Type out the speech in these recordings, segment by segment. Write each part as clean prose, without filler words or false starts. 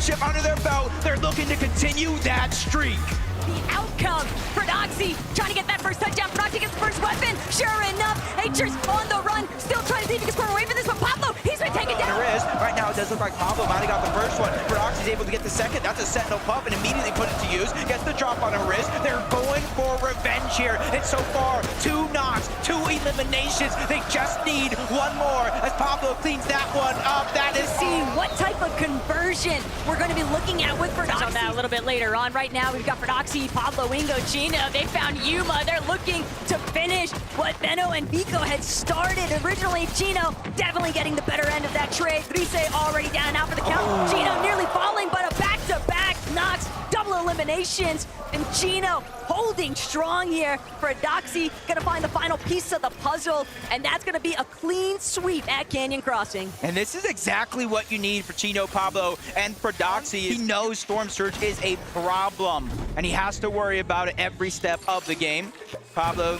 championship under their belt. They're looking to continue that streak. The outcome, Fredoxie trying to get that first touchdown. Fredoxie gets the first weapon. Sure enough, H's on the run. Still trying to see if he can score away from this, but Pablo, he's been taken down. There is. Right now, it does look like Pablo might have got the first one. Fredoxie's able to get the second. That's a sentinel puff and immediately put it to use. Gets the drop on a wrist. They're going for revenge here. And so far, 2 knocks, 2 eliminations. They just need one more as Pablo cleans that one up. That is See what type of conversion we're going to be looking at with Fredoxie. On that a little bit later on. Right now, we've got Fredoxie, PabloWingu, Tjino. They found Yuma. They're looking to finish what Benno and Vico had started. Originally, Tjino definitely getting the better end of that trade. Rise already down out for the count. Tjino nearly falling, but a back-to-back knocks, double eliminations, and Tjino holding strong here. Fredoxie gonna find the final piece of the puzzle, and that's gonna be a clean sweep at Canyon Crossing. And this is exactly what you need for Tjino, Pablo, and Fredoxie. He knows Storm Surge is a problem, and he has to worry about it every step of the game. Pablo,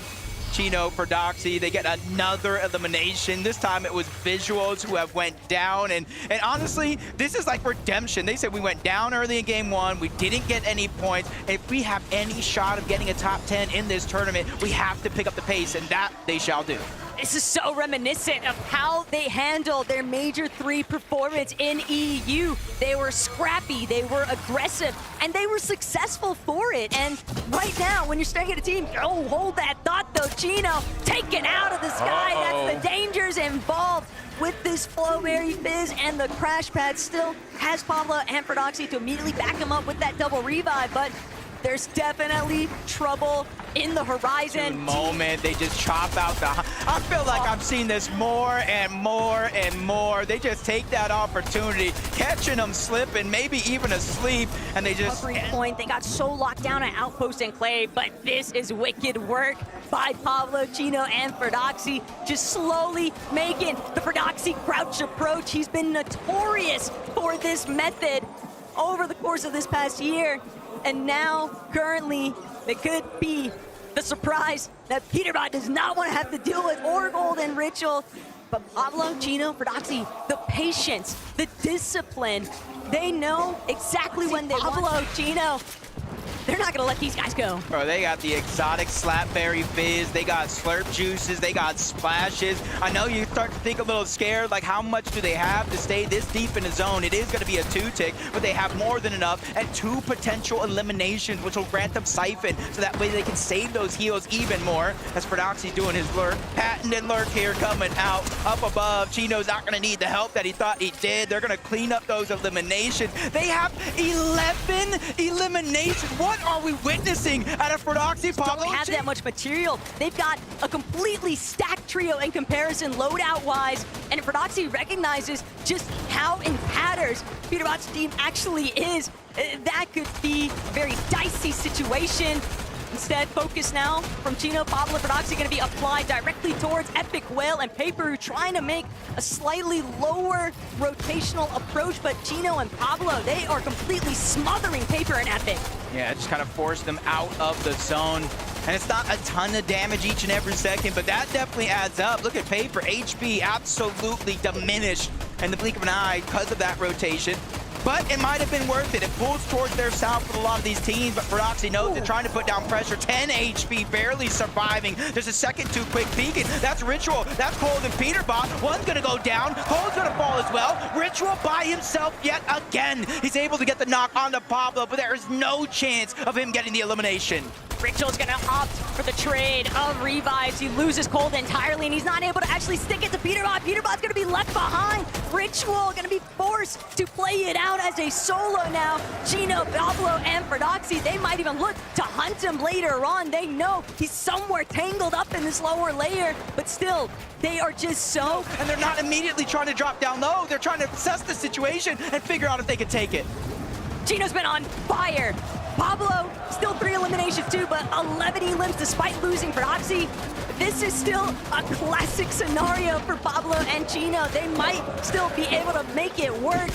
Tjino, Fredoxie, they get another elimination. This time it was Visuals who have went down, and honestly, this is like redemption. They said we went down early in game 1, we didn't get any points. If we have any shot of getting a top 10 in this tournament, we have to pick up the pace, and that they shall do. This is so reminiscent of how they handled their Major 3 performance in EU. They were scrappy, they were aggressive, and they were successful for it. And right now, when you're staring at a team, oh, hold that thought though, Tjino taken out of the sky. That's the dangers involved with this Flowberry Fizz, and the crash pad still has Pablo and Fredoxie to immediately back him up with that double revive, but there's definitely trouble in the horizon. Moment, they just chop out the... I feel like I've seen this more and more and more. They just take that opportunity, catching them slipping, maybe even asleep, and they just... Point. They got so locked down at Outpost and Clay, but this is wicked work by Pablo, Tjino, and Fredoxie, just slowly making the Fredoxie crouch approach. He's been notorious for this method over the course of this past year. And now, currently, it could be the surprise that Peterbot does not want to have to deal with, or Golden Ritual. But Pablo, Tjino, Fredoxie, the patience, the discipline, they know exactly when they want. Pablo, Tjino, they're not gonna let these guys go. Bro, they got the exotic Slapberry Fizz, they got Slurp Juices, they got Splashes. I know you start to think a little scared, like how much do they have to stay this deep in the zone? It is gonna be a 2-tick, but they have more than enough, and 2 potential eliminations, which will grant them Siphon, so that way they can save those heals even more. As Fredoxie's doing his lurk, patented lurk here coming out, up above. Tjino's not gonna need the help that he thought he did. They're gonna clean up those eliminations. They have 11 eliminations. What are we witnessing out of Fredoxie? Pablo don't have that much material. They've got a completely stacked trio in comparison, loadout-wise, and Fredoxie recognizes just how in tatters Peterbot's team actually is. That could be a very dicey situation. Instead, focus now from Tjino, Pablo, Fredoxie going to be applied directly towards Epic Whale and Paper, trying to make a slightly lower rotational approach, but Tjino and Pablo, they are completely smothering Paper and Epic. Yeah, it just kind of forced them out of the zone. And it's not a ton of damage each and every second, but that definitely adds up. Look at Paper, HP absolutely diminished in the blink of an eye because of that rotation. But it might have been worth it. It pulls towards their south with a lot of these teams, but Fredoxie knows they're trying to put down pressure. 10 HP, barely surviving. There's a second too quick beacon. That's Ritual. That's Cold and Peterbot. One's gonna go down. Cold's gonna fall as well. Ritual by himself yet again. He's able to get the knock onto Pablo, but there is no chance of him getting the elimination. Ritual's gonna opt for the trade of revives. He loses Cold entirely, and he's not able to actually stick it to Peterbot. Peterbot's gonna be left behind. Ritual gonna be forced to play it out as a solo now. Tjino, Pablo, and Fredoxie, they might even look to hunt him later on. They know he's somewhere tangled up in this lower layer, but still, they are just so... And they're not immediately trying to drop down low. They're trying to assess the situation and figure out if they can take it. Tjino's been on fire. Pablo, still 3 eliminations too, but 11 elims despite losing Fredoxie. This is still a classic scenario for Pablo and Tjino. They might still be able to make it work.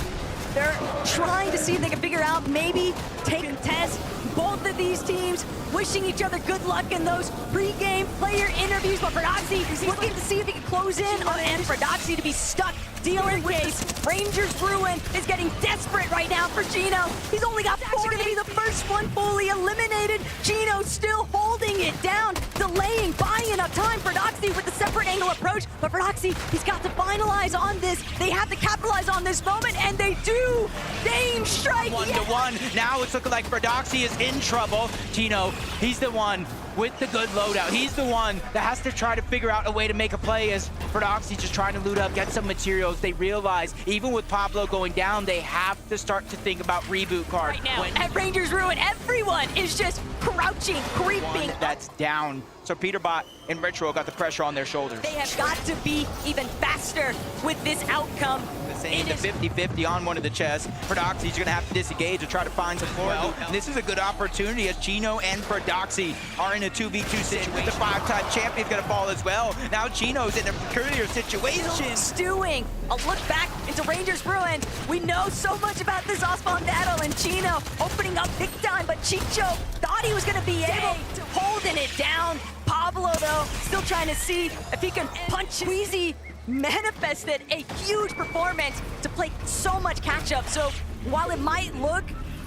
They're trying to see if they can figure out, maybe take a test. Both of these teams wishing each other good luck in those pre-game player interviews, but Fredoxie is looking to see if he can close in on, and Fredoxie to be stuck dealing with this. Rangers Ruin is getting desperate right now for Tjino. He's only got 4 to be the first one fully eliminated. Tjino still holding it down, delaying, buying enough time. Fredoxie with the separate angle approach, but Fredoxie, he's got to finalize on this. They have to capitalize on this moment, and they do. Dame strike. 1-to-1. Now it's looking like Fredoxie is in trouble. Tjino, he's the one with the good loadout. He's the one that has to try to figure out a way to make a play as Fredoxie just trying to loot up, get some materials. They realize, even with Pablo going down, they have to start to think about reboot card. Right now, at Rangers Ruin, everyone is just crouching, creeping. That's down. So Peterbot and Ritual got the pressure on their shoulders. They have got to be even faster with this outcome. Saying the 50-50 on one of the chests. Fredoxie's gonna have to disengage and try to find some floor loot. And this is a good opportunity as Tjino and Fredoxie are in a 2v2 situation. The 5-time champion's gonna fall as well. Now Tjino's in a peculiar situation. Stewing. A look back into Rangers Ruin. We know so much about this Ospawn battle, and Tjino opening up big time, but Chicho thought he was gonna be able to holding it down. Pablo, though, still trying to see if he can punch Weezy. Manifested a huge performance to play so much catch-up. So while it might look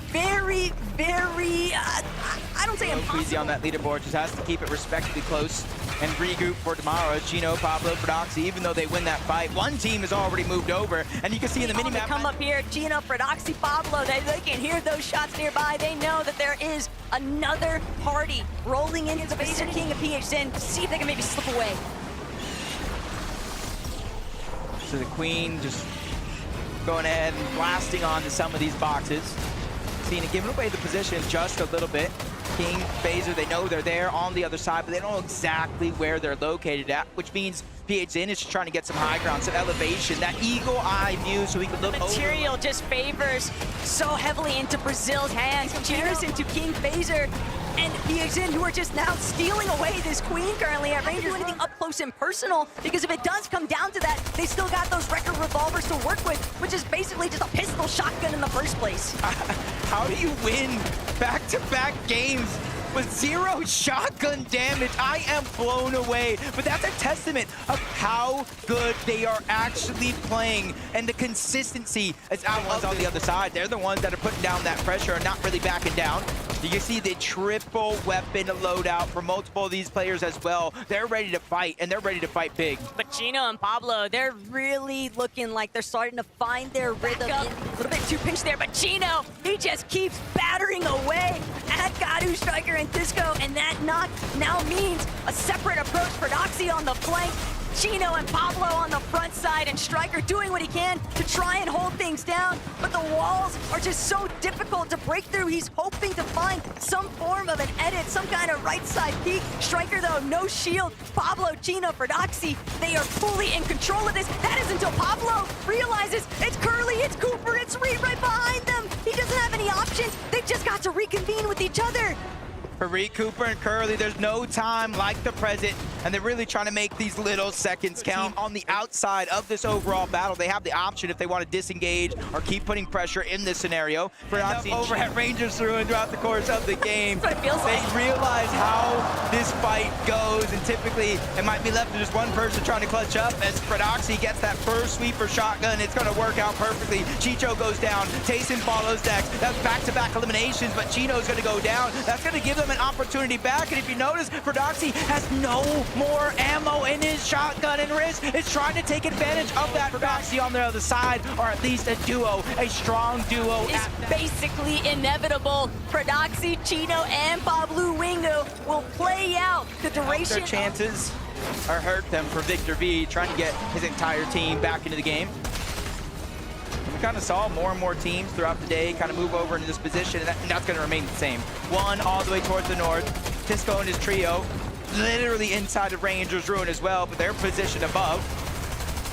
very, very, I don't say impossible. Easy on that leaderboard, just has to keep it respectably close and regroup for tomorrow. Tjino, Pablo, Fredoxie, even though they win that fight, one team has already moved over, and you can see in the minimap. Come up here, Tjino, Fredoxie, Pablo, they can hear those shots nearby. They know that there is another party rolling into the base. King of PHN to see if they can maybe slip away. So the Queen just going ahead and blasting onto some of these boxes. Cena giving away the position just a little bit. King, Phaser, they know they're there on the other side, but they don't know exactly where they're located at, which means PHN is just trying to get some high ground, some elevation, that eagle eye view so he can look Material over. Just favors so heavily into Brazil's hands. Comparison to King, Phaser, and PHN, who are just now stealing away this Queen currently at Rangers. Do anything up close and personal, because if it does come down to that, they still got those record revolvers to work with, which is basically just a pistol shotgun in the first place. How do you win back-to-back games with 0 shotgun damage? I am blown away, but that's a testament of how good they are actually playing and the consistency as our ones on the other side. They're the ones that are putting down that pressure and not really backing down. You can see the triple weapon loadout for multiple of these players as well. They're ready to fight, and they're ready to fight big. But Tjino and Pablo, they're really looking like they're starting to find their rhythm. A little bit too pinched there, but Tjino, he just keeps battering away at Gadu, Striker, and Disco, and that knock now means a separate approach for Fredoxie on the flank. Tjino and Pablo on the front side, and Striker doing what he can to try and hold things down, but the walls are just so difficult to break through. He's hoping to find some form of an edit, some kind of right side peek. Striker, though, no shield. Pablo, Tjino, Fredoxie, they are fully in control of this. That is until Pablo realizes it's Curly, it's Cooper, it's Reed right behind them. He doesn't have any options. They've just got to reconvene with each other. For Reed, Cooper, and Curly, there's no time like the present, and they're really trying to make these little seconds count. On the outside of this overall battle, they have the option if they want to disengage or keep putting pressure in this scenario. Fredoxie over at Rangers Ruin throughout the course of the game. That's what it feels like. They realize how this fight goes, and typically it might be left to just one person trying to clutch up. As Fredoxie gets that first sweeper shotgun, it's going to work out perfectly. Chicho goes down, Tayson follows next. That's back-to-back eliminations, but Chino's going to go down. That's going to give them an opportunity back, and if you notice, Fredoxie has no more ammo in his shotgun, and Riz is trying to take advantage of that. Fredoxie on the other side, or at least a duo, a strong duo. It's basically inevitable. Fredoxie, Tjino, and PabloWingu will play out the duration. Their chances are hurt them for Victor V, trying to get his entire team back into the game. We kind of saw more and more teams throughout the day kind of move over into this position, and that's going to remain the same. One all the way towards the north. Tisco and his trio, literally inside of Rangers Ruin as well, but they're positioned above.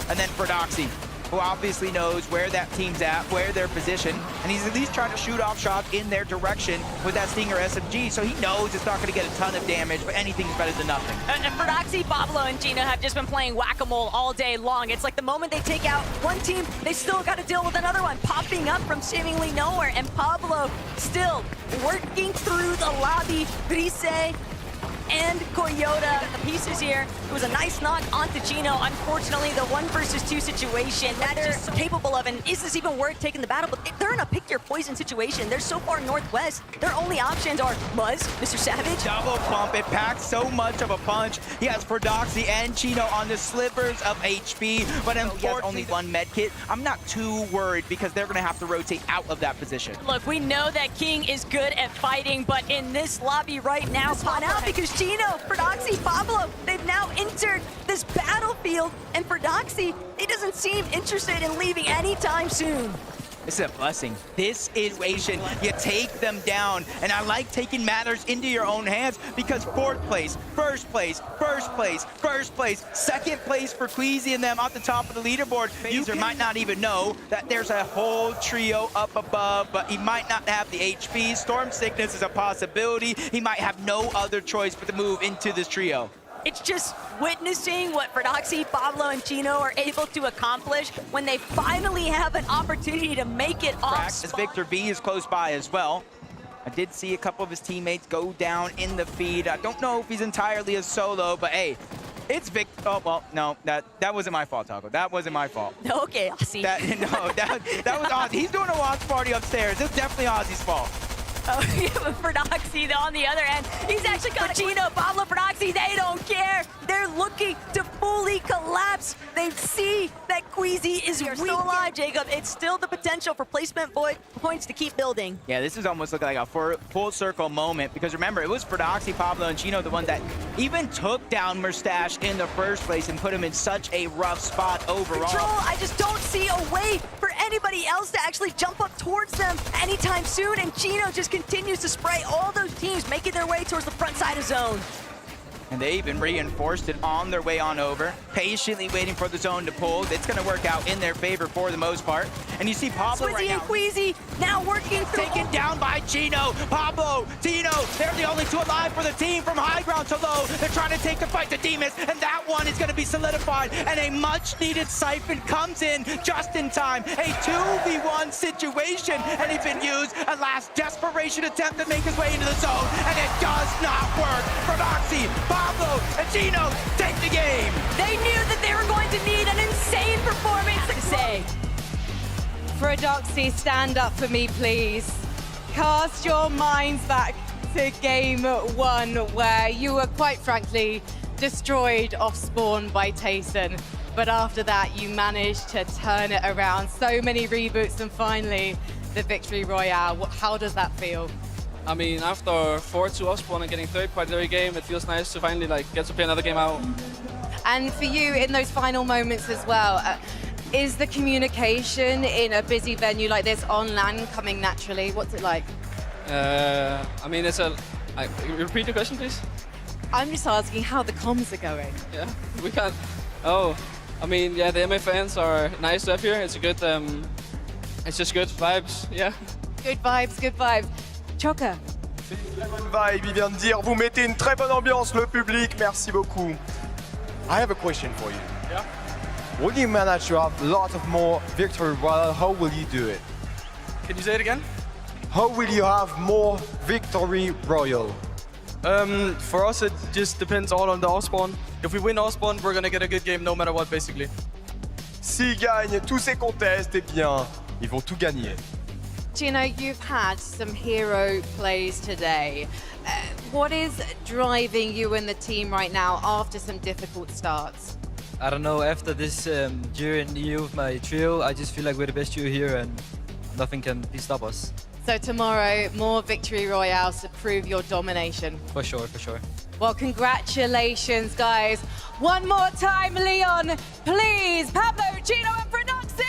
And then Fredoxie, who obviously knows where that team's at, where they're positioned, and he's at least trying to shoot off shots in their direction with that Stinger SMG, so he knows it's not going to get a ton of damage, but anything's better than nothing. And Fredoxie, Pablo, and Tjino have just been playing whack-a-mole all day long. It's like the moment they take out one team, they still got to deal with another one popping up from seemingly nowhere, and Pablo still working through the lobby. Grise and Coyota. The pieces here. It was a nice knock onto Tjino. Unfortunately, the 1 versus 2 situation that they're capable of, and is this even worth taking the battle? But they're in a pick your poison situation. They're so far northwest. Their only options are Muzz, Mr. Savage. Double pump, it packs so much of a punch. He has Fredoxie and Tjino on the slivers of HP, but unfortunately only 1 med kit. I'm not too worried because they're gonna have to rotate out of that position. Look, we know that King is good at fighting, but in this lobby right now, spot out because Tjino, Fredoxie, Pablo, they've now entered this battlefield, and Fredoxie, he doesn't seem interested in leaving anytime soon. This is a blessing. This is situation. You take them down, and I like taking matters into your own hands because 4th place, 1st place, 1st place, 1st place, 2nd place for Queasy and them off the top of the leaderboard. User might not even know that there's a whole trio up above, but he might not have the HP. Storm Sickness is a possibility. He might have no other choice but to move into this trio. It's just witnessing what Fredoxie, Pablo, and Tjino are able to accomplish when they finally have an opportunity to make it off. As Victor B is close by as well. I did see a couple of his teammates go down in the feed. I don't know if he's entirely a solo, but hey, it's Victor. Oh, well, no, that wasn't my fault, Taco. That wasn't my fault. Okay, Ozzy. That was Ozzy. He's doing a watch party upstairs. It's definitely Ozzy's fault. Oh, yeah, but Fredoxie, on the other end, he's actually got Tjino, Pablo, Fredoxie, they don't care. They're looking to fully collapse. They see that Queasy is still alive, Jacob. It's still the potential for placement points to keep building. Yeah, this is almost looking like a full circle moment because remember, it was Fredoxie, Pablo, and Tjino the one that even took down Mustache in the first place and put him in such a rough spot overall. Control, I just don't see a way for anybody else to actually jump up towards them anytime soon, and Tjino just continues to spray all those teams making their way towards the front side of zone. And they even reinforced it on their way on over, patiently waiting for the zone to pull. It's going to work out in their favor for the most part. And you see Pablo Swizzy right now. and Queasy now working through. Taken down by Tjino, Pablo, Tjino. They're the only 2 alive for the team from high ground to low. They're trying to take the fight to Demas, and that one is going to be solidified. And a much-needed siphon comes in just in time. A 2v1 situation, and it's been used. A last desperation attempt to make his way into the zone, and it does not work. Fredoxie, Pablo, and Tjino take the game. They knew that they were going to need an insane performance to say. Fredoxie, stand up for me, please. Cast your minds back to game 1, where you were quite frankly destroyed off spawn by Tayson. But after that, you managed to turn it around. So many reboots and finally the victory royale. How does that feel? I mean, after 4-2 off spawn and getting 3rd quite every game, it feels nice to finally get to play another game out. And for you in those final moments as well, is the communication in a busy venue like this on LAN coming naturally? What's it like? I mean, repeat the question, please? I'm just asking how the comms are going. Yeah, we can't. Oh, I mean, yeah, the MA fans are nice to have here. It's a good, it's just good vibes, yeah. Good vibes, good vibes. Choka. Très bonne vibe, il vient de dire. Vous mettez une très bonne ambiance, le public. Merci beaucoup. I have a question for you. Yeah. Will you manage to have a lot of more victory royale? How will you do it? Can you say it again? How will you have more victory royale? For us, it just depends all on the off spawn. If we win off spawn, we're gonna get a good game no matter what, basically. S'ils gagnent tous ces contests, eh bien, ils vont tout gagner. Tjino, you've had some hero plays today. What is driving you and the team right now after some difficult starts? I don't know, after this year in EU with my trio, I just feel like we're the best trio here and nothing can stop us. So tomorrow, more victory royales to prove your domination. For sure, for sure. Well, congratulations, guys. One more time, Leon, please. Pablo, Tjino, and Fredoxie!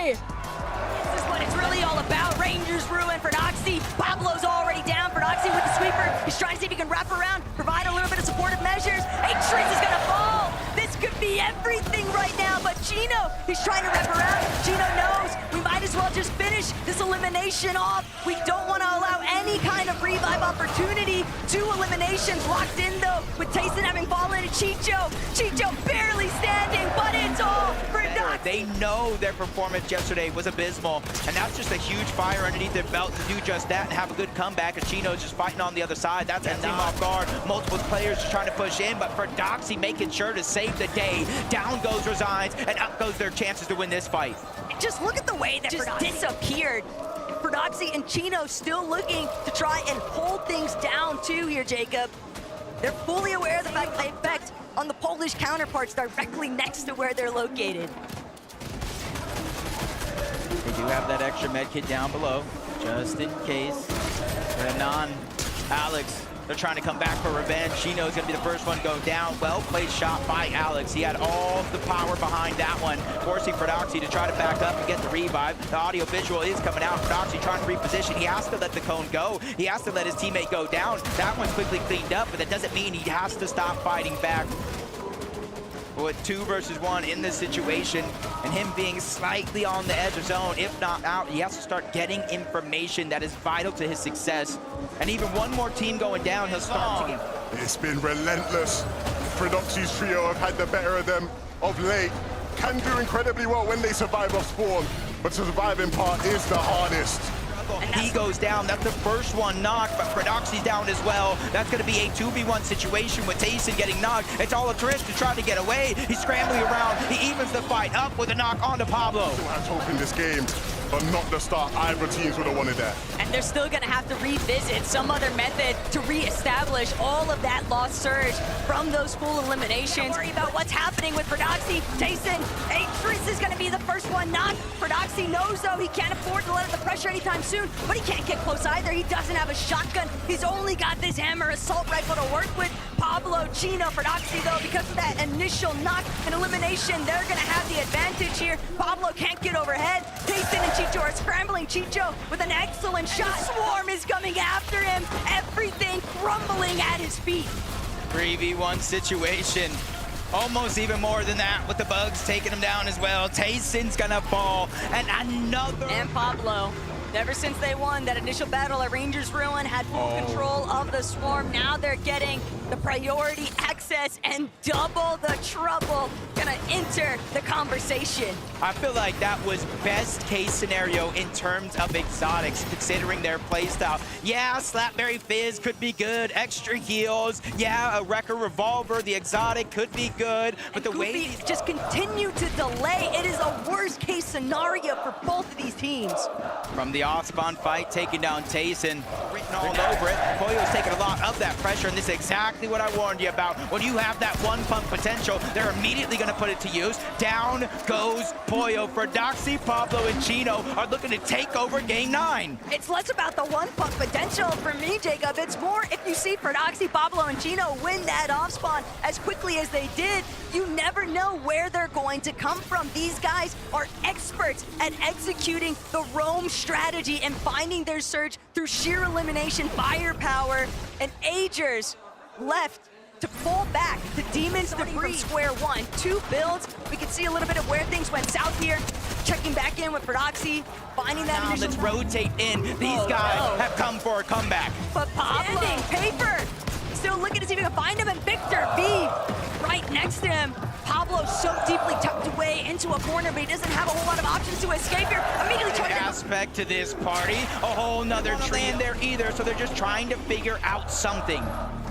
This is what it's really all about. Rangers ruin Fredoxie. Pablo's already down. Fredoxie with the sweeper. He's trying to see if he can wrap around, provide a little bit of supportive measures. Atrix is gonna fall. This could be everything right now, but Tjino, he's trying to wrap around. Tjino knows we might as well just finish this elimination off. We don't want to allow any kind of revive opportunity. 2 eliminations locked in though, with Tayson having fallen to Chicho. Chicho barely standing, but it's all Fredoxie. They know their performance yesterday was abysmal, and that's just a huge fire underneath their belt to do just that and have a good comeback. And Tjino's just fighting on the other side. That's him off guard. Multiple players just trying to push in, but Fredoxie making sure to save the day. Down goes Resurgence, and up goes their chances to win this fight. Just look at the way that just disappeared. Fredoxie and Tjino still looking to try and hold things down too here, Jacob. They're fully aware of the fact they effect on the Polish counterparts directly next to where they're located. They do have that extra med kit down below, just in case. Renan, Alex, they're trying to come back for revenge. Tjino's gonna be the first one to go down. Well-placed shot by Alex. He had all the power behind that one, forcing Fredoxie to try to back up and get the revive. The audio visual is coming out. Fredoxie trying to reposition. He has to let the cone go. He has to let his teammate go down. That one's quickly cleaned up, but that doesn't mean he has to stop fighting back. With 2 versus 1 in this situation, and him being slightly on the edge of zone, if not out, he has to start getting information that is vital to his success. And even one more team going down, he'll start to get... It's been relentless. Fredoxie's trio have had the better of them of late. Can do incredibly well when they survive off spawn, but the surviving part is the hardest. He goes down. That's the first one knocked, but Fredoxie's down as well. That's going to be a 2v1 situation with Tayson getting knocked. It's all a trick to try to get away. He's scrambling around. He evens the fight up with a knock onto Pablo. Still has hope in this game, but not the start either teams would have wanted that. And they're still gonna have to revisit some other method to reestablish all of that lost surge from those full eliminations. Don't worry about what's happening with Fredoxie. Tayson, Atrus is gonna be the first one knocked. Fredoxie knows though he can't afford to let up the pressure anytime soon, but he can't get close either. He doesn't have a shotgun. He's only got this hammer assault rifle to work with. Pablo, Tjino, Fredoxie though, because of that initial knock and elimination, they're gonna have the advantage here. Pablo can't get overhead. Tayson and Chicho are scrambling. Chicho with an excellent shot. Swarm is coming after him. Everything crumbling at his feet. 3v1 situation. Almost even more than that with the bugs taking him down as well. Tayson's gonna fall, and another... And Pablo, ever since they won that initial battle at Rangers Ruin, had full control of the swarm. Now they're getting the priority access and double the trouble. Gonna enter the conversation. I feel like that was best case scenario in terms of exotics, considering their playstyle. Yeah, Slapberry Fizz could be good, extra heals. Yeah, a Wrecker Revolver, the exotic could be good, but the way Goofy just continue to delay. It is a worst case scenario for both of these teams. From the off-spawn fight, taking down Tayson, written all over it. Polio's taking a lot of that pressure, and this is exactly what I warned you about. When you have that one pump potential, they're immediately going to put it to use. Down goes Polio. Fredoxie, Pablo, and Tjino are looking to take over Game 9. It's less about the one pump potential for me, Jacob. It's more if you see Fredoxie, Pablo, and Tjino win that off spawn as quickly as they did, you never know where they're going to come from. These guys are experts at executing the roam strategy and finding their surge through sheer elimination, firepower, and Agers left to pull back the Demons debris from square one. 2 builds. We can see a little bit of where things went south here. Checking back in with Fredoxie, finding that initial... Let's rotate in. These guys have come for a comeback. But Pablo, Paper, still looking to see if he can find him, and Victor V right next to him. Pablo so deeply tucked away into a corner, but he doesn't have a whole lot of options to escape here. Immediately trying to... Aspect to this party, a whole nother tree in there either, so they're just trying to figure out something.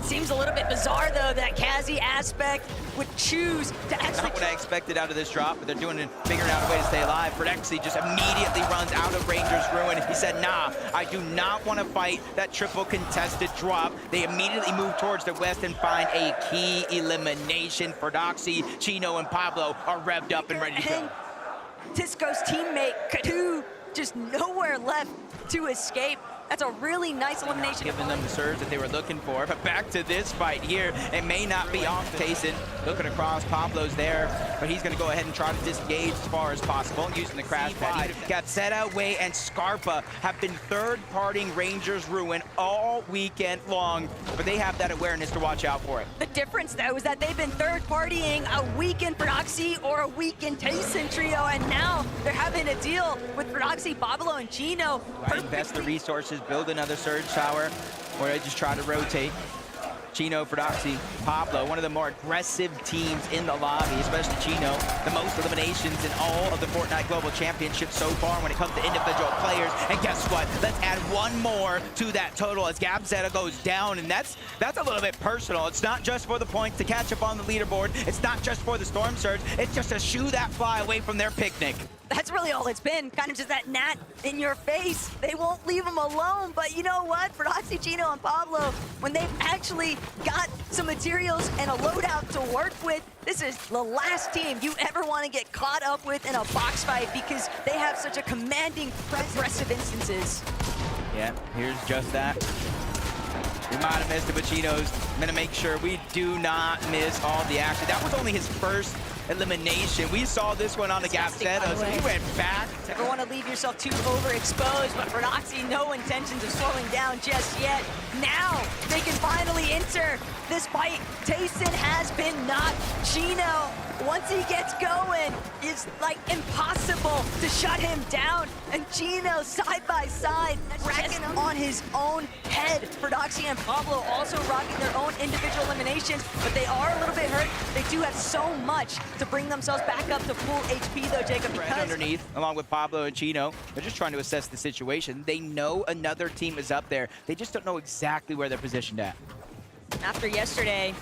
Seems a little bit bizarre, though, that Kazi Aspect would choose to actually... Not what I expected out of this drop, but they're doing it, figuring out a way to stay alive. Fredoxie just immediately runs out of Rangers Ruin. He said, nah, I do not want to fight that triple contested drop. They immediately move towards the west and find a key elimination. Fredoxie, Tjino, and Pablo are revved up and ready to go. Tisco's teammate, Kadu, just nowhere left to escape. That's a really nice elimination. Giving them the surge that they were looking for. But back to this fight here. It may not be off Tayson. Looking across, Pablo's there. But he's going to go ahead and try to disengage as far as possible using the crash pad. Gazzetta, Way, and Scarpa have been third-partying Rangers Ruin all weekend long. But they have that awareness to watch out for it. The difference, though, is that they've been third-partying a weekend Fredoxie or a weekend Tayson trio. And now they're having to deal with Fredoxie, Pablo, and Tjino. Invest the resources, build another surge tower, or they just try to rotate. Tjino, Fredoxie, Pablo, one of the more aggressive teams in the lobby, especially Tjino. The most eliminations in all of the Fortnite Global Championships so far when it comes to individual players. And guess what? Let's add one more to that total as Gabzetta goes down, and that's a little bit personal. It's not just for the points to catch up on the leaderboard. It's not just for the Storm Surge. It's just to shoo that fly away from their picnic. That's really all it's been, kind of just that gnat in your face. They won't leave them alone, but you know what? Fredoxie, Tjino, and Pablo, when they've actually got some materials and a loadout to work with, this is the last team you ever want to get caught up with in a box fight because they have such a commanding, aggressive instances. Yeah, here's just that. We might have missed it, but Tjino's gonna make sure we do not miss all the action. That was only his first elimination. We saw this one on the Gabzetta, so he went back. Never want to leave yourself too overexposed, but Fredoxie, no intentions of slowing down just yet. Now they can finally enter this fight. Tayson has been knocked. Tjino, once he gets going, it's like impossible to shut him down. And Tjino, side by side, racking on his own head. Fredoxie and Pablo also rocking their own individual eliminations, but they are a little bit hurt. They do have so much to bring themselves back up to full HP though, Jacob. Right underneath, along with Pablo and Tjino, they're just trying to assess the situation. They know another team is up there. They just don't know exactly where they're positioned at. After yesterday,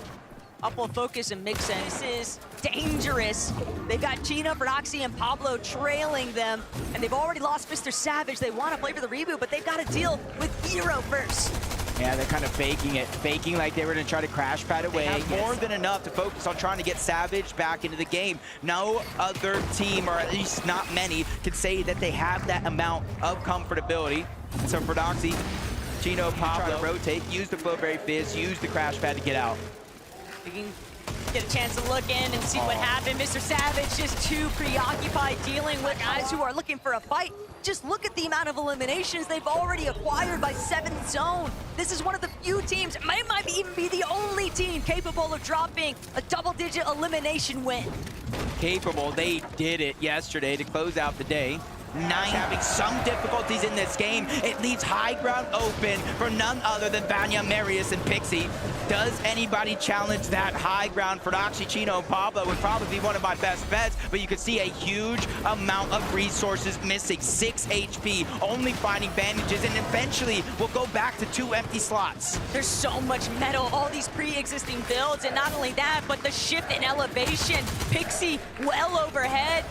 up will focus and mix in. This is dangerous. They've got Tjino, Fredoxie, and Pablo trailing them, and they've already lost Mr. Savage. They want to play for the reboot, but they've got to deal with Hero first. Yeah, they're kind of faking it. Faking like they were going to try to crash pad away. More than enough to focus on trying to get Savage back into the game. No other team, or at least not many, can say that they have that amount of comfortability. So Fredoxie, Tjino, Pablo try to rotate, use the Flowberry Fizz, use the crash pad to get out. We can get a chance to look in and see what happened. Mr. Savage just too preoccupied dealing with guys who are looking for a fight. Just look at the amount of eliminations they've already acquired by 7th Zone. This is one of the few teams, might even be the only team capable of dropping a double-digit elimination win. Capable, they did it yesterday to close out the day. Nine having some difficulties in this game. It leaves high ground open for none other than Vanya, Marius, and Pixie. Does anybody challenge that high ground? Fredoxie, Tjino, and Pablo would probably be one of my best bets, but you can see a huge amount of resources missing. 6 HP, only finding bandages, and eventually we'll go back to 2 empty slots. There's so much metal, all these pre-existing builds, and not only that, but the shift in elevation. Pixie well overhead.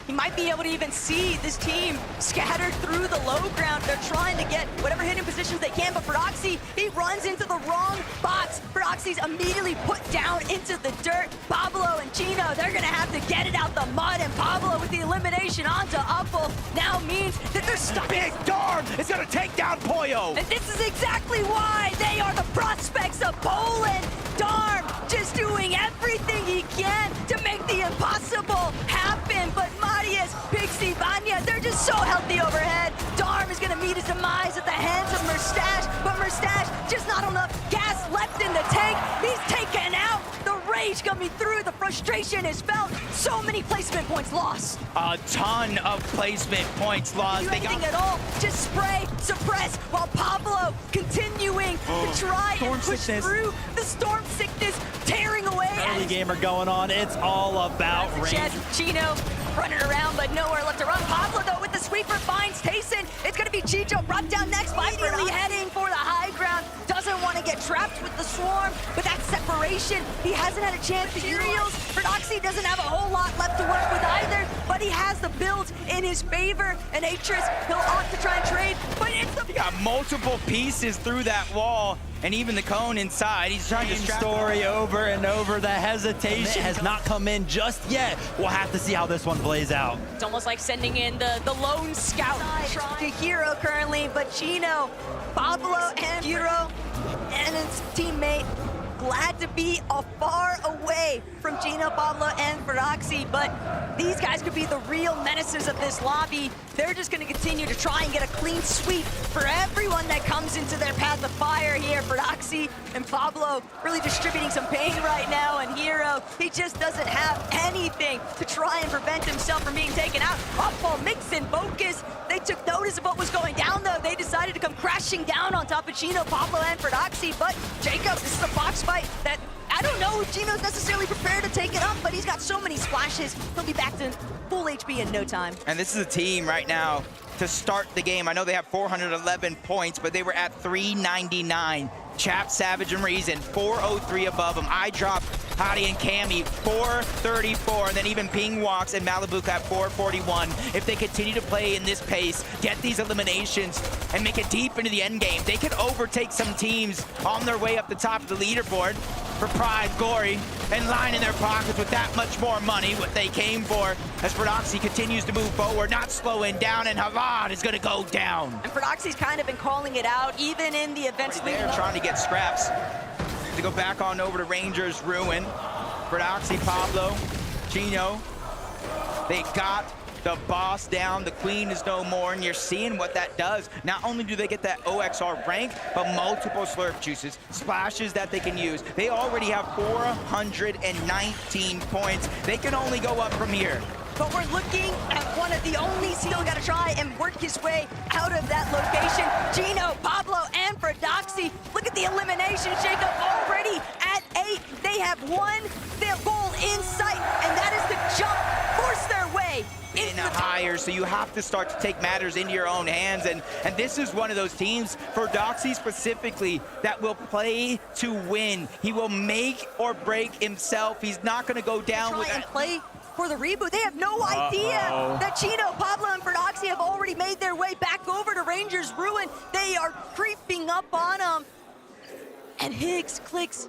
He might be able to even see this team scattered through the low ground. They're trying to get whatever hidden positions they can, but Fredoxie, he runs into the wrong box. Fredoxie's immediately put down into the dirt. Pablo and Tjino, they're gonna have to get it out the mud, and Pablo with the elimination onto Uppel now means that they're stuck. Big Darm is gonna take down Poyo. And this is exactly why they are the prospects of Poland. Darm just doing everything he can to make the impossible happen, but Marius, Pixie, Vanya, they're just so healthy overhead. Darm is gonna meet his demise at the hands of Merstash, but Merstash just not enough gas left in the tank. He's taken out. The rage coming through, the frustration is felt. So many placement points lost. A ton of placement points lost. Do anything at all, just spray, suppress, while Pablo continuing to try and push through the storm sickness, tearing away. Early gamer going on. It's all about range. Tjino running around, but nowhere left to run. Pablo, though, with the sweeper finds Tayson. It's going to be Chicho brought down next, immediately heading for the high ground. Doesn't want to get trapped with the swarm, but that separation, he hasn't had a chance to Materials. Fredoxie doesn't have a whole lot left to work with either, but he has the builds in his favor. And Atris, he'll opt to try and trade, but it's the... He got multiple pieces through that wall, and even the cone inside. He's trying to strap story over and over. The hesitation has not come in just yet. We'll have to see how this one plays out. It's almost like sending in the lone scout to Hero currently, but Tjino, Pablo, and Hero and his teammate glad to be far away from Tjino, Pablo, and Fredoxie, but these guys could be the real menaces of this lobby. They're just going to continue to try and get a clean sweep for everyone that comes into their path of fire here. Fredoxie and Pablo really distributing some pain right now, and Hero, he just doesn't have anything to try and prevent himself from being taken out. Upfall, Mix, and Focus, they took notice of what was going down though. They decided to come crashing down on top of Tjino, Pablo, and Fredoxie, but Jacob, this is a box fight that I don't know if Tjino's necessarily prepared to take it up, but he's got so many splashes, he'll be back to full HP in no time. And this is a team right now to start the game. I know they have 411 points, but they were at 399. Chap, Savage, and Reason, 403 above them. I drop Hadi and Cammy, 434, and then even Ping Walks and Malibu at 441. If they continue to play in this pace, get these eliminations, and make it deep into the end game, they could overtake some teams on their way up the top of the leaderboard for pride, glory, and line in their pockets with that much more money, what they came for, as Fredoxie continues to move forward, not slowing down, and Havad is gonna go down. And Fredoxie's kind of been calling it out, even in the events leading They're up. trying to get scraps to go back on over to Rangers Ruin. Fredoxie, Pablo, Tjino, they got the boss down. The queen is no more, and you're seeing what that does. Not only do they get that OXR rank, but multiple slurp juices, splashes that they can use. They already have 419 points. They can only go up from here. But we're looking at one of the only still got to try and work his way out of that location. Tjino, Pablo, and Fredoxie. Look at the elimination, Jacob, already at 8. They have won their goal in sight, and that is to jump, force their way in a higher, so you have to start to take matters into your own hands, and this is one of those teams, for Doxy specifically, that will play to win. He will make or break himself. He's not going to go down with and play for the reboot. They have no idea that Tjino, Pablo, and Fredoxie have already made their way back over to Rangers Ruin. They are creeping up on them, and Higgs clicks.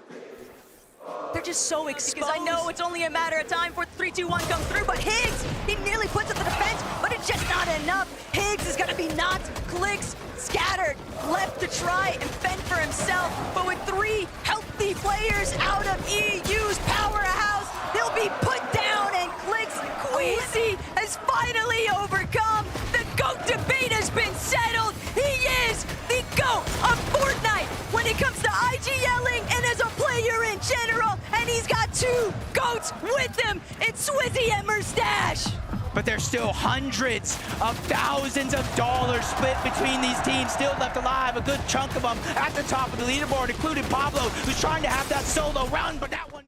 They're just so exposed. Because I know it's only a matter of time for 3, 2, 1 come through, but Higgs, he nearly puts up the defense, but it's just not enough. Higgs is gonna be knocked, clicks, scattered, left to try and fend for himself, but with 3 healthy players out of EU's powerhouse, they'll be put down, and Clicks, Queasy has finally overcome. The GOAT debate has been settled. He is the GOAT of Fortnite when it comes to IG yelling and as a player in general, and he's got 2 GOATs with him. It's Swizzy and Merstache. But there's still hundreds of thousands of dollars split between these teams, still left alive, a good chunk of them at the top of the leaderboard, including Pablo, who's trying to have that solo run, but that one...